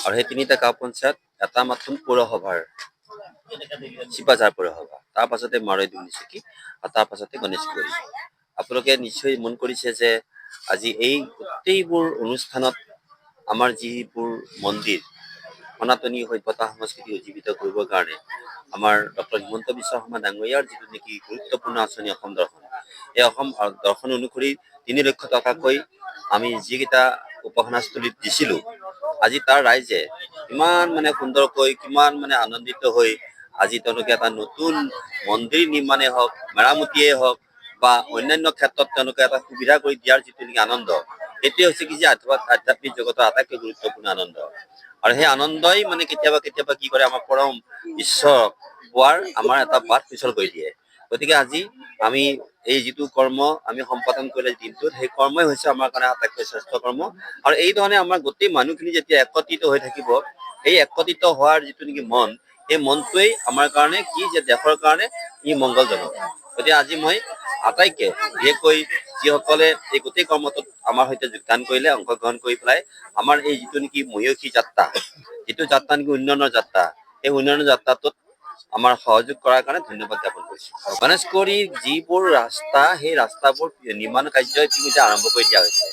আৰু সেই তিনিটা গাঁও পঞ্চায়ত এটা মাত্ৰ পৌৰসভাৰ চিপাঝাৰ পৌৰসভা, তাৰ পাছতে মাৰৈ দুনিচকী আৰু তাৰ পাছতে গণেশগুৰি। আপোনালোকে নিশ্চয় মন কৰিছে যে আজি এই গোটেইবোৰ অনুষ্ঠানত আমাৰ যিবোৰ মন্দিৰ সনাতনী সভ্যতা সংস্কৃতি উজ্জীৱিত কৰিবৰ কাৰণে আমাৰ ডক্টৰ হিমন্ত বিশ্ব শৰ্মা ডাঙৰীয়াৰ যিটো নেকি গুৰুত্বপূৰ্ণ আঁচনি অসম দৰ্শন, এই অসম দৰ্শন অনুসৰি ৩ লক্ষ টকাকৈ আমি যিকেইটা উপাসনাস্থলীত দিছিলোঁ, আজি তাৰ ৰাইজে কিমান সুন্দৰকৈ কিমান আনন্দিত হৈ আজি তেওঁলোকে এটা নতুন মন্দিৰ নিৰ্মাণে হওক, মেৰামতিয়ে হওক বা অন্যান্য ক্ষেত্ৰত তেওঁলোকে এটা সুবিধা কৰি দিয়াৰ যিটো নেকি আনন্দ, এইটোৱে হৈছে কি যে আধ্যাত্মিক জগতৰ আটাইতকৈ গুৰুত্বপূৰ্ণ আনন্দ। আৰু সেই আনন্দই কেতিয়াবা কেতিয়াবা কি কৰে, আমাৰ পৰম ঈশ্বৰ পোৱাৰ আমাৰ এটা বাট পিছল কৰি দিয়ে। গতিকে আজি আমি এই যিটো কৰ্ম আমি সম্পাদন কৰিলে দিনটোত, সেই কৰ্মই হৈছে আমাৰ কাৰণে আটাইতকৈ শ্ৰেষ্ঠ কৰ্ম। আৰু এই ধৰণে আমাৰ গোটেই মানুহখিনি যেতিয়া একত্ৰিত হৈ থাকিব, এই একত্ৰিত হোৱাৰ যিটো নেকি মন, এই মনটোৱেই আমাৰ কাৰণে কি যে দেশৰ কাৰণে ই মংগলজনক। গতিকে আজি মই আটাইকে বিশেষকৈ যিসকলে এই গোটেই কৰ্মটোত আমাৰ সৈতে যোগদান কৰিলে, অংশগ্ৰহণ কৰি পেলাই আমাৰ এই যিটো নেকি মহীয়সী যাত্ৰা, যিটো যাত্ৰা নেকি উন্নয়নৰ যাত্ৰা, এই উন্নয়নৰ যাত্ৰাটোত আমাৰ সহযোগ কৰাৰ কাৰণে ধন্যবাদ জ্ঞাপন কৰিছোঁ। গণেশগুৰিৰ যিবোৰ ৰাস্তা, সেই ৰাস্তাবোৰ নিৰ্মাণ কাৰ্য ইতিমধ্যে আৰম্ভ কৰি দিয়া হৈছে,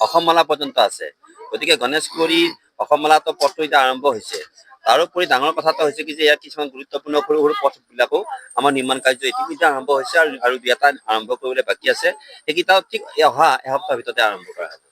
অসমমালা পৰ্যন্ত আছে। গতিকে গণেশগুৰিৰ অসমমালাটো পথটো এতিয়া আৰম্ভ হৈছে। তাৰোপৰি ডাঙৰ কথা এটা হৈছে কি যে ইয়াৰ কিছুমান গুৰুত্বপূৰ্ণ সৰু সৰু পথবিলাকো আমাৰ নিৰ্মাণ কাৰ্য ইতিমধ্যে আৰম্ভ হৈছে আৰু দুই এটা আৰম্ভ কৰিবলৈ বাকী আছে। সেইকেইটাও ঠিক অহা এসপ্তাহৰ ভিতৰতে আৰম্ভ কৰা হ'ব।